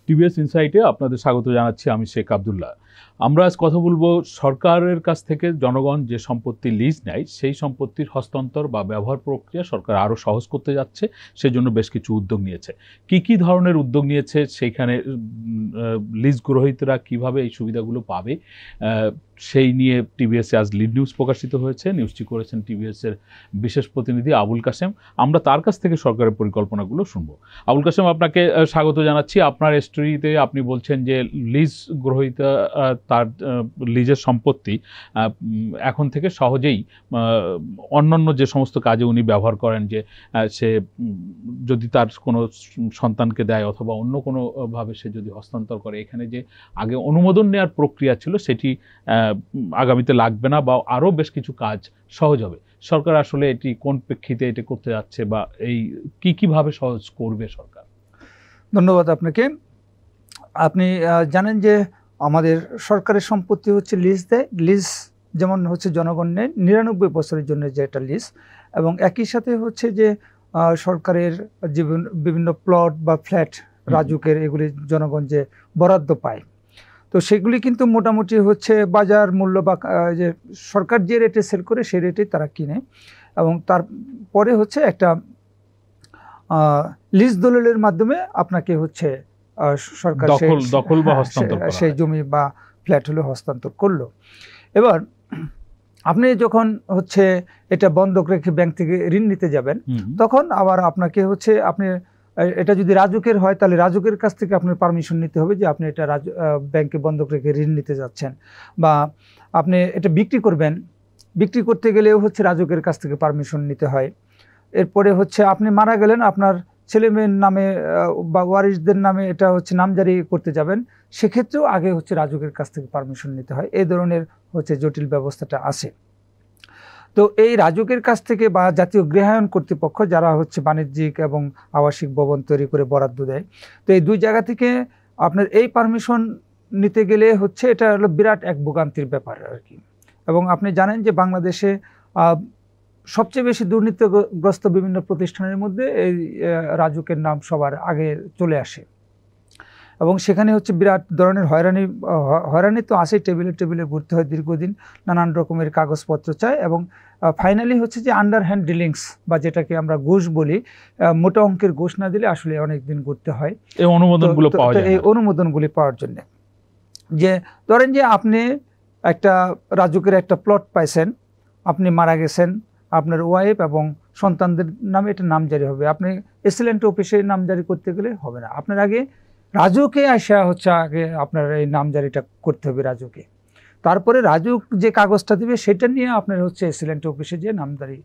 TVS ইনসাইটে আপনাদের স্বাগত জানাচ্ছি। আমি শেখ আব্দুল্লাহ। আমরা আজ কথা বলবো সরকারের কাছ থেকে জনগণ যে সম্পত্তি লিজ নেয় সেই সম্পত্তির হস্তান্তর বা ব্যবহার প্রক্রিয়া সরকার আরও সহজ করতে যাচ্ছে, সেজন্য বেশ কিছু উদ্যোগ নিয়েছে। কি ধরনের উদ্যোগ নিয়েছে, সেইখানে লিজ গ্রহীতারা কিভাবে এই সুবিধাগুলো পাবে, সেই নিয়ে টিভিএসে আজ লিড নিউজ প্রকাশিত হয়েছে। নিউজটি করেছেন টিভিএসের বিশেষ প্রতিনিধি আবুল কাশেম। আমরা তার কাছ থেকে সরকারের পরিকল্পনাগুলো শুনবো। আবুল কাশেম, আপনাকে স্বাগত জানাচ্ছি। আপনার স্টোরিতে আপনি বলছেন যে লিজ গ্রহীতা তার লিজের সম্পত্তি এখন থেকে সহজেই অন্যান্য যে সমস্ত কাজে উনি ব্যবহার করেন, যে সে যদি তার কোনো সন্তানকে দেয় অথবা অন্য কোনোভাবে সে যদি হস্তান্তর করে, এখানে যে আগে অনুমোদন নেওয়ার প্রক্রিয়া ছিল সেটি আগামীতে লাগবে না, বা আরও বেশ কিছু কাজ সহজ হবে। সরকার আসলে এটি কোন প্রেক্ষিতে এটি করতে যাচ্ছে, বা এই কিভাবে সহজ করবে সরকার? ধন্যবাদ আপনাকে। আপনি জানেন যে আমাদের সরকারের সম্পত্তি হচ্ছে লিজ দেয়। লিজ যেমন হচ্ছে জনগণের 99 বছরের জন্য যে একটা লিজ, এবং একই সাথে হচ্ছে যে সরকারের বিভিন্ন প্লট বা ফ্ল্যাট রাজুকের এগুলি জনগণ যে বরাদ্দ পায়, তো সেগুলি কিন্তু মোটামুটি হচ্ছে বাজার মূল্য বা যে সরকার যে রেটে সেল করে সেই রেটে তারা কিনে, এবং তারপরে হচ্ছে একটা লিজ দলিলের মাধ্যমে আপনাকে হচ্ছে সরকার দখল বা হস্তান্তর সেই জমি বা ফ্ল্যাট হলে হস্তান্তর করলো। এবার আপনি যখন হচ্ছে এটা বন্ধক রেখে ব্যাংক থেকে ঋণ নিতে যাবেন, তখন আবার আপনাকে হচ্ছে আপনি এটা যদি রাজুকের হয় তাহলে রাজুকের কাছ থেকে আপনার পারমিশন নিতে হবে যে আপনি এটা ব্যাংকে বন্ধক রেখে ঋণ নিতে যাচ্ছেন, বা আপনি এটা বিক্রি করবেন, বিক্রি করতে গেলেও হচ্ছে রাজুকের কাছ থেকে পারমিশন নিতে হয়। এরপরে হচ্ছে আপনি মারা গেলেন, আপনার ছেলে মেয়ের নামে বা ওয়ারিশদের নামে এটা হচ্ছে নামজারি করতে যাবেন, সেক্ষেত্রেও আগে হচ্ছে রাজুকের কাছ থেকে পারমিশন নিতে হয়। এই ধরনের হচ্ছে জটিল ব্যবস্থাটা আছে। তো এই রাজুকের কাছ থেকে বা জাতীয় গৃহায়ন কর্তৃপক্ষ যারা হচ্ছে বাণিজ্যিক এবং আবাসিক ভবন তৈরি করে বরাদ্দ দেয়, তো এই দুই জায়গা থেকে আপনার এই পারমিশন নিতে গেলে হচ্ছে এটা হলো বিরাট এক ভোগান্তির ব্যাপার আর কি। এবং আপনি জানেন যে বাংলাদেশে সবচেয়ে বেশি দুর্নীতিগ্রস্ত বিভিন্ন প্রতিষ্ঠানের মধ্যে এই রাজুকের নাম সবার আগে চলে আসে, এবং সেখানে হচ্ছে বিরাট ধরনের হয়রানি তো আসে, টেবিলে ঘুরতে হয় দীর্ঘদিন, নানান রকমের কাগজপত্র চায়, এবং ফাইনালি হচ্ছে যে আন্ডার হ্যান্ড ডিলিংস বা যেটাকে আমরা ঘুষ বলি, মোটা অঙ্কের ঘুষ না দিলে আসলে অনেক দিন ঘুরতে হয় এই অনুমোদনগুলি পাওয়ার জন্য। যে ধরেন যে আপনি একটা রাজুকের একটা প্লট পাইছেন, আপনি মারা গেছেন, আপনার ওয়াইফ এবং সন্তানদের নামে এটা নামজারি হবে। আপনি এসিলেন্ট অফিসে নামজারি করতে গেলে হবে না, আপনার আগে রাজুকে আসা হচ্ছে আগে আপনার এই নামজারিটা করতে হবে রাজুকে, তারপরে রাজুক যে কাগজটা দিবে সেটা নিয়ে আপনার হচ্ছে এসিলেন্ট অফিসে যে নামজারি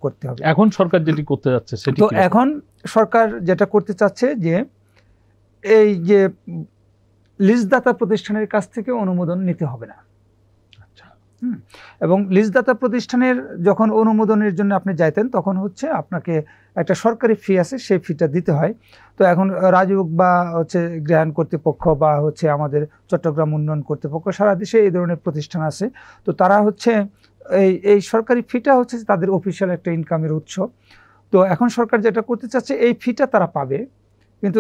করতে হবে। এখন সরকার যেটি করতে যাচ্ছে সেটি তো এখন সরকার যেটা করতে চাচ্ছে যে এই যে লিজদাতা প্রতিষ্ঠানের কাছ থেকে অনুমোদন নিতে হবে না। এবং লিজদাতা প্রতিষ্ঠানের যখন অনুমোদনের জন্য আপনি যাইতেন তখন হচ্ছে আপনাকে একটা সরকারি ফি আছে, সেই ফিটা দিতে হয়। তো এখন রাজুক বা হচ্ছে গৃহায়ন কর্তৃপক্ষ বা হচ্ছে আমাদের চট্টগ্রাম উন্নয়ন কর্তৃপক্ষ, সারা দেশে এই ধরনের প্রতিষ্ঠান আছে, তো তারা হচ্ছে এই সরকারি ফিটা হচ্ছে তাদের অফিসিয়াল একটা ইনকামের উৎস। তো এখন সরকার যেটা করতে চাচ্ছে এই ফিটা তারা পাবে, কিন্তু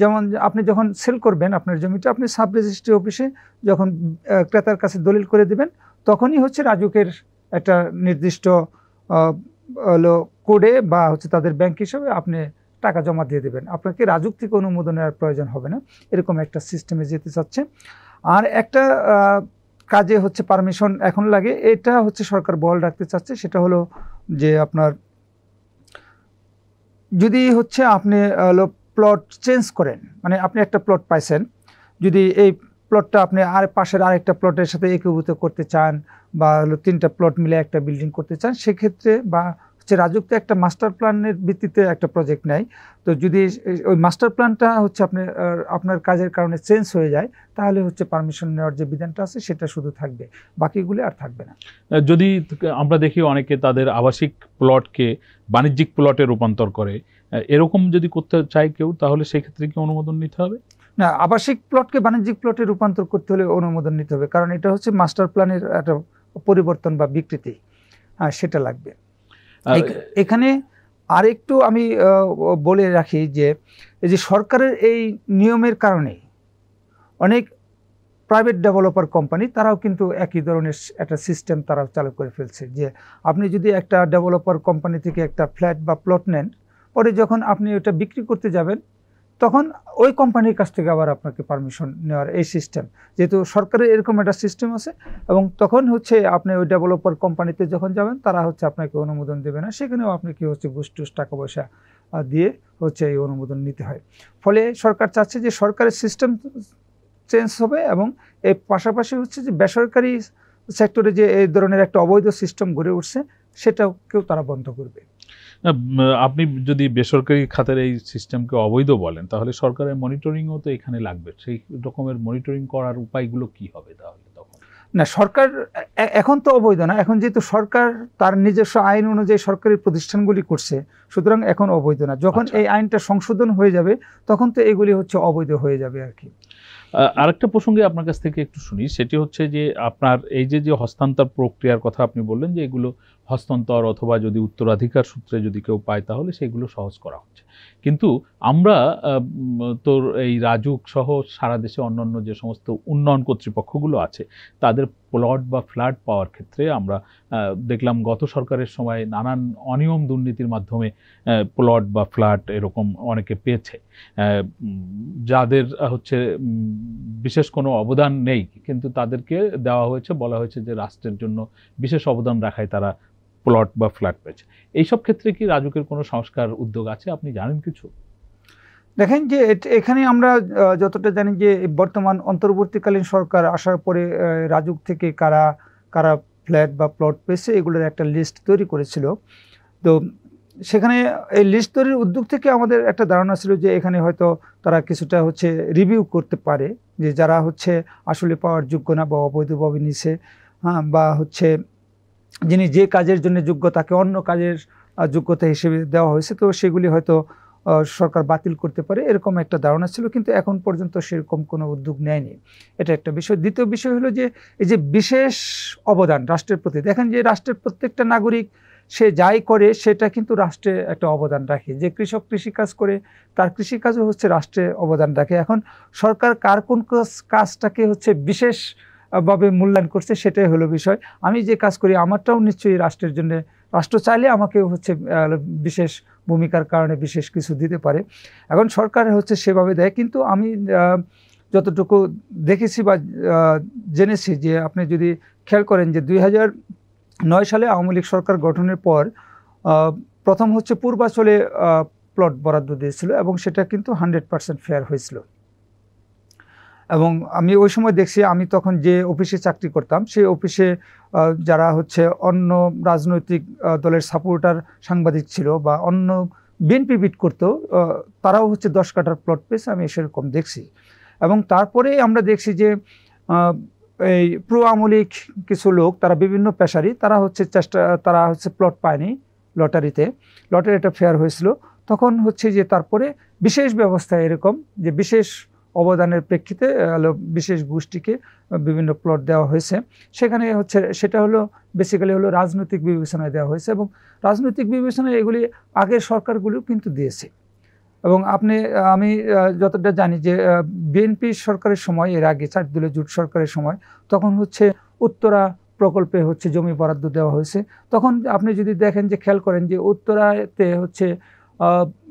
যেমন আপনি যখন সেল করবেন আপনার জমিটা, আপনি সাব রেজিস্ট্রি অফিসে যখন ক্রেতার কাছে দলিল করে দিবেন, তখনই হচ্ছে রাজুকের একটা নির্দিষ্ট কোডে বা হচ্ছে তাদের ব্যাংক হিসাবে আপনি টাকা জমা দিয়ে দেবেন, আপনাকে রাজুক থেকে অনুমোদন নেওয়ার প্রয়োজন হবে না। এরকম একটা সিস্টেমে যেতে চাচ্ছে। আর একটা কাজে হচ্ছে পারমিশন এখন লাগে, এটা হচ্ছে সরকার বহাল রাখতে চাচ্ছে, সেটা হলো যে আপনার যদি হচ্ছে আপনি প্লট চেঞ্জ করেন, মানে আপনি একটা প্লট পাইছেন, যদি এই প্লটটা আপনি পাশের আরেকটা প্লটের সাথে একীভূত করতে চান, বা হলো 3টা প্লট মিলে একটা বিল্ডিং করতে চান, সেক্ষেত্রে বা হচ্ছে রাজুক তো একটা মাস্টার প্ল্যানের ভিত্তিতে একটা প্রজেক্ট নেয়, তো যদি ওই মাস্টার প্ল্যানটা হচ্ছে আপনার কাজের কারণে চেঞ্জ হয়ে যায়, তাহলে হচ্ছে পারমিশন নেওয়ার যে বিধানটা আছে সেটা শুধু থাকবে, বাকিগুলি আর থাকবে না। যদি আমরা দেখি অনেকে তাদের আবাসিক প্লটকে বাণিজ্যিক প্লটে রূপান্তর করে, এরকম যদি করতে চায় কেউ, তাহলে সেক্ষেত্রে কি অনুমোদন নিতে হবে? না, আবাসিক প্লটকে বাণিজ্যিক প্লটে রূপান্তর করতে হলে অনুমোদন নিতে হবে, কারণ এটা হচ্ছে মাস্টার প্ল্যানের একটা পরিবর্তন বা বিকৃতি, সেটা লাগবে। এখানে আরেকটু আমি বলে রাখি যে এই যে সরকারের এই নিয়মের কারণে অনেক প্রাইভেট ডেভেলপার কোম্পানি তারাও কিন্তু একই ধরনের একটা সিস্টেম তারা চালু করে ফেলছে, যে আপনি যদি একটা ডেভেলপার কোম্পানি থেকে একটা ফ্ল্যাট বা প্লট নেন, পরে যখন আপনি ওটা বিক্রি করতে যাবেন তখন ওই কোম্পানির কাছ থেকে আবার আপনাকে পারমিশন নেওয়ার এই সিস্টেম, যেহেতু সরকারের এরকম একটা সিস্টেম আছে, এবং তখন হচ্ছে আপনি ওই ডেভেলপার কোম্পানিতে যখন যাবেন তারা হচ্ছে আপনাকে অনুমোদন দেবে না, সেখানেও আপনাকে হচ্ছে ঘুষ টুস টাকা পয়সা দিয়ে হচ্ছে এই অনুমোদন নিতে হয়। ফলে সরকার চাচ্ছে যে সরকারের সিস্টেম চেঞ্জ হবে, এবং এর পাশাপাশি হচ্ছে যে বেসরকারি সেক্টরে যে এই ধরনের একটা অবৈধ সিস্টেম গড়ে উঠছে সেটাকেও তারা বন্ধ করবে। আপনি যদি বেসরকারি খাতের এই সিস্টেমকে অবৈধ বলেন, তাহলে সরকারের মনিটরিংও তো এখানে লাগবে। সেই রকমের মনিটরিং করার উপায়গুলো কি হবে তাহলে তখন? না, সরকার এখন তো অবৈধ না, এখন যেহেতু সরকার তার নিজস্ব আইন অনুযায়ী সরকারি প্রতিষ্ঠানগুলি করছে, সুতরাং এখন অবৈধ না। যখন এই আইনটা সংশোধন হয়ে যাবে তখন তো এগুলি হচ্ছে অবৈধ হয়ে যাবে আর কি। আরেকটা প্রসঙ্গে আপনার কাছ থেকে একটু শুনি, সেটি হচ্ছে যে আপনার এই যে হস্তান্তর প্রক্রিয়ার কথা আপনি বললেন যে এগুলো হস্তান্তর অথবা যদি উত্তরাধিকার সূত্রে যদি কেউ পায় তাহলে সেগুলো সহজ করা হচ্ছে, কিন্তু আমরা তোর এই রাজুক সহ সারা দেশে অন্যান্য যে সমস্ত উন্নয়ন কর্তৃপক্ষগুলো আছে তাদের প্লট বা ফ্ল্যাট পাওয়ার ক্ষেত্রে আমরা দেখলাম গত সরকারের সময় নানান অনিয়ম দুর্নীতির মাধ্যমে প্লট বা ফ্ল্যাট এরকম অনেকে পেয়েছে, যাদের হচ্ছে বিশেষ কোনো অবদান নেই, কিন্তু তাদেরকে দেওয়া হয়েছে, বলা হয়েছে যে রাষ্ট্রের জন্য বিশেষ অবদান রাখায় তারা প্লট বা ফ্ল্যাট পেয়েছে। এইসব ক্ষেত্রে কি রাজুকের কোনো সংস্কার উদ্যোগ আছে, আপনি জানেন কিছু? দেখেন যে এখানে আমরা যতটা জানি যে বর্তমান অন্তর্বর্তীকালীন সরকার আসার পরে রাজুক থেকে কারা কারা ফ্ল্যাট বা প্লট পেয়েছে এগুলোর একটা লিস্ট তৈরি করেছিল। তো সেখানে এই লিস্ট তৈরির উদ্যোগ থেকে আমাদের একটা ধারণা ছিল যে এখানে হয়তো তারা কিছুটা হচ্ছে রিভিউ করতে পারে, যে যারা হচ্ছে আসলে পাওয়ার যোগ্য না বা অবৈধভাবে নিছে, হ্যাঁ, বা হচ্ছে যিনি যে কাজের জন্য যোগ্য তাকে অন্য কাজের যোগ্যতা হিসেবে দেওয়া হয়েছে, তো সেগুলি হয়তো সরকার বাতিল করতে পারে, এরকম একটা ধারণা ছিল, কিন্তু এখন পর্যন্ত সেরকম কোনো উদ্যোগ নেয়নি। এটা একটা বিষয়। দ্বিতীয় বিষয় হলো যে এই যে বিশেষ অবদান রাষ্ট্রের প্রতি, দেখেন যে রাষ্ট্রের প্রত্যেকটা নাগরিক সে যাই করে সেটা কিন্তু রাষ্ট্রে একটা অবদান রাখে। যে কৃষক কৃষিকাজ করে তার কৃষিকাজও হচ্ছে রাষ্ট্রে অবদান রাখে। এখন সরকার কার কোন কাজটাকে হচ্ছে বিশেষ ভাবে মূল্যায়ন করছে সেটাই হলো বিষয়। আমি যে কাজ করি আমারটাও নিশ্চয়ই রাষ্ট্রের জন্য, রাষ্ট্র চাইলে আমাকে হচ্ছে বিশেষ ভূমিকার কারণে বিশেষ কিছু দিতে পারে। এখন সরকার হচ্ছে সেভাবে দেয়, কিন্তু আমি যতটুকু দেখেছি বা জেনেছি, যে আপনি যদি খেয়াল করেন যে 2009 সালে আওয়ামী লীগ সরকার গঠনের পর প্রথম হচ্ছে পূর্বাঞ্চলে প্লট বরাদ্দ দিয়েছিল, এবং সেটা কিন্তু 100% ফেয়ার হয়েছিল। এবং আমি ওই সময় দেখছি, আমি তখন যে অফিসে চাকরি করতাম সেই অফিসে যারা হচ্ছে অন্য রাজনৈতিক দলের সাপোর্টার সাংবাদিক ছিল বা অন্য বিএনপি বিট করতো, তারাও হচ্ছে 10 কাঠার প্লট পেয়েছে, আমি সেরকম দেখছি। এবং তারপরে আমরা দেখছি যে এই প্রো আওয়ামী লীগ কিছু লোক, তারা বিভিন্ন পেশারি, তারা হচ্ছে প্লট পায়নি লটারিতে, লটারিটা ফেয়ার হয়েছিল, তখন হচ্ছে যে তারপরে বিশেষ ব্যবস্থা এরকম যে বিশেষ অবদানের প্রেক্ষিতে বিশেষ গোষ্ঠীকে বিভিন্ন প্লট দেওয়া হয়েছে। সেখানে হচ্ছে সেটা হলো বেসিক্যালি হলো রাজনৈতিক বিবেচনায় দেওয়া হয়েছে, এবং রাজনৈতিক বিবেচনায় এগুলি আগের সরকারগুলিও কিন্তু দিয়েছে। এবং আমি যতটা জানি যে বিএনপি সরকারের সময়, এর আগে 4 দলীয় জোট সরকারের সময়, তখন হচ্ছে উত্তরা প্রকল্পে হচ্ছে জমি বরাদ্দ দেওয়া হয়েছে। তখন আপনি যদি দেখেন যে খেয়াল করেন যে উত্তরাতে হচ্ছে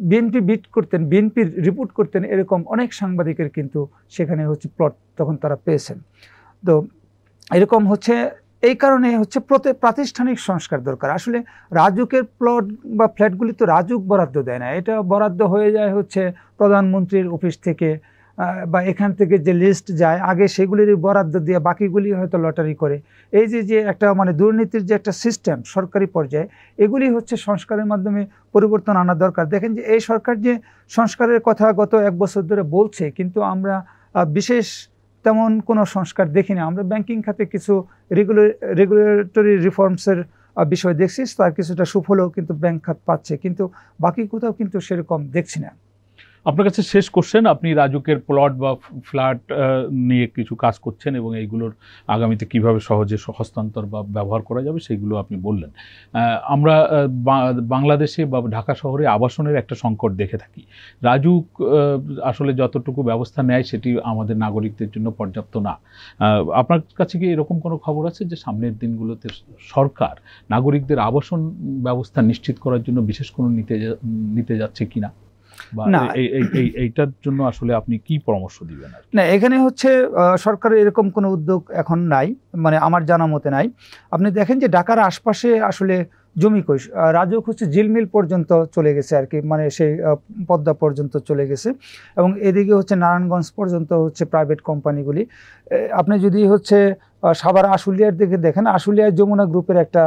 বিএনপি বিট করতেন, বিএনপির রিপোর্ট করতেন, এরকম অনেক সাংবাদিকের কিন্তু সেখানে হচ্ছে প্লট তখন তারা পেয়েছেন। তো এরকম হচ্ছে এই কারণে হচ্ছে প্রাতিষ্ঠানিক সংস্কার দরকার। আসলে রাজুকের প্লট বা ফ্ল্যাটগুলি তো রাজুক বরাদ্দ দেয় না, এটা বরাদ্দ হয়ে যায় হচ্ছে প্রধানমন্ত্রীর অফিস থেকে, বা এখান থেকে যে লিস্ট যায় আগে সেগুলির বরাদ্দ দিয়ে বাকিগুলি হয়তো লটারি করে। এই যে একটা মানে দুর্নীতির যে একটা সিস্টেম সরকারি পর্যায়ে, এগুলি হচ্ছে সংস্কারের মাধ্যমে পরিবর্তন আনা দরকার। দেখেন যে এই সরকার যে সংস্কারের কথা গত 1 বছর ধরে বলছে, কিন্তু আমরা বিশেষ তেমন কোনো সংস্কার দেখি না। আমরা ব্যাংকিং খাতে কিছু রেগুলেটরি রিফর্মসের বিষয় দেখছি, তার কিছুটা সুফলও কিন্তু ব্যাংক খাত পাচ্ছে, কিন্তু বাকি কোথাও কিন্তু সেরকম দেখছি না। আপনার কাছে শেষ কোশ্চেন, আপনি রাজুকের প্লট বা ফ্ল্যাট নিয়ে কিছু কাজ করছেন এবং এইগুলোর আগামীতে কিভাবে সহজে হস্তান্তর বা ব্যবহার করা যাবে সেগুলো আপনি বললেন। আমরা বাংলাদেশে বা ঢাকা শহরে আবাসনের একটা সংকট দেখে থাকি। রাজুক আসলে যতটুকু ব্যবস্থা নেয় সেটি আমাদের নাগরিকদের জন্য পর্যাপ্ত না। আপনার কাছে কি এরকম কোনো খবর আছে যে সামনের দিনগুলোতে সরকার নাগরিকদের আবাসন ব্যবস্থা নিশ্চিত করার জন্য বিশেষ কোনো নিতে যাচ্ছে কিনা, বা এইটার জন্য আসলে আপনি কি পরামর্শ দিবেন? না, এখানে হচ্ছে সরকারের এরকম কোনো উদ্যোগ এখন নাই, মানে আমার জানা মতে নাই। আপনি দেখেন যে ঢাকার আশপাশে আসলে জমি কই, রাজুক হচ্ছে ঝিলমিল পর্যন্ত চলে গেছে আর কি, মানে সেই পদ্মা পর্যন্ত চলে গেছে, এবং এদিকে হচ্ছে নারায়ণগঞ্জ পর্যন্ত হচ্ছে প্রাইভেট কোম্পানিগুলি। আপনি যদি হচ্ছে সাভার আশুলিয়ার দিকে দেখেন, আশুলিয়ায় যমুনা গ্রুপের একটা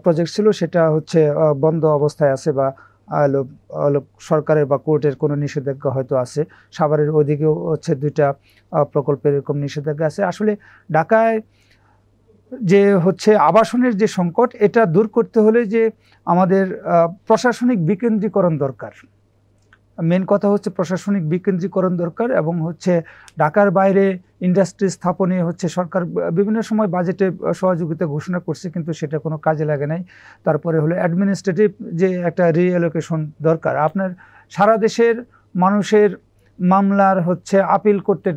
প্রজেক্ট ছিল, সেটা হচ্ছে বন্ধ অবস্থায় আছে, বা সরকারের বা কোর্টের কোনো নিষেধাজ্ঞা হয়তো আছে। সাভারের ওইদিকেও হচ্ছে 2টা প্রকল্পের এরকম নিষেধাজ্ঞা আছে। আসলে ঢাকায় যে হচ্ছে আবাসনের যে সংকট, এটা দূর করতে হলে যে আমাদের প্রশাসনিক বিকেন্দ্রীকরণ দরকার। মেন কথা হচ্ছে প্রশাসনিক বিকেন্দ্রীকরণ দরকার, এবং হচ্ছে ঢাকার বাইরে ইন্ডাস্ট্রি স্থাপনে হচ্ছে সরকার বিভিন্ন সময় বাজেটে সহযোগিতা ঘোষণা করছে, কিন্তু সেটা কোনো কাজে লাগে নাই। তারপরে হলো অ্যাডমিনিস্ট্রেটিভ যে একটা রিঅ্যালোকেশন দরকার। আপনার সারা দেশের মানুষের মামলার হচ্ছে আপিল করতে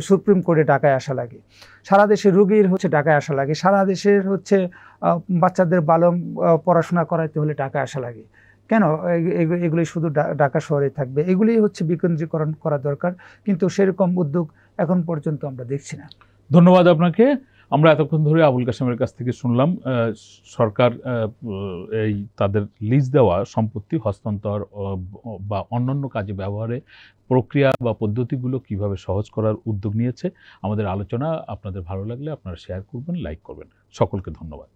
সুপ্রিম কোর্টে ঢাকায় আসা লাগে, সারা দেশের রুগীর হচ্ছে ঢাকায় আসা লাগে, সারা দেশের হচ্ছে বাচ্চাদের পড়াশোনা করাইতে হলে ঢাকায় আসা লাগে। কেন এগুলি শুধু ঢাকা শহরে থাকবে? এগুলি হচ্ছে বিকেন্দ্রীকরণ করা দরকার, কিন্তু সেরকম উদ্যোগ এখন পর্যন্ত আমরা দেখছি না। ধন্যবাদ আপনাকে। আমরা এতক্ষণ ধরে আবুল কাশেমের কাছ থেকে শুনলাম সরকার এই তাদের লিজ দেওয়া সম্পত্তি হস্তান্তর বা অন্যান্য কাজে ব্যবহারে প্রক্রিয়া বা পদ্ধতিগুলো কিভাবে সহজ করার উদ্যোগ নিয়েছে। আমাদের আলোচনা আপনাদের ভালো লাগলে আপনারা শেয়ার করবেন, লাইক করবেন। সকলকে ধন্যবাদ।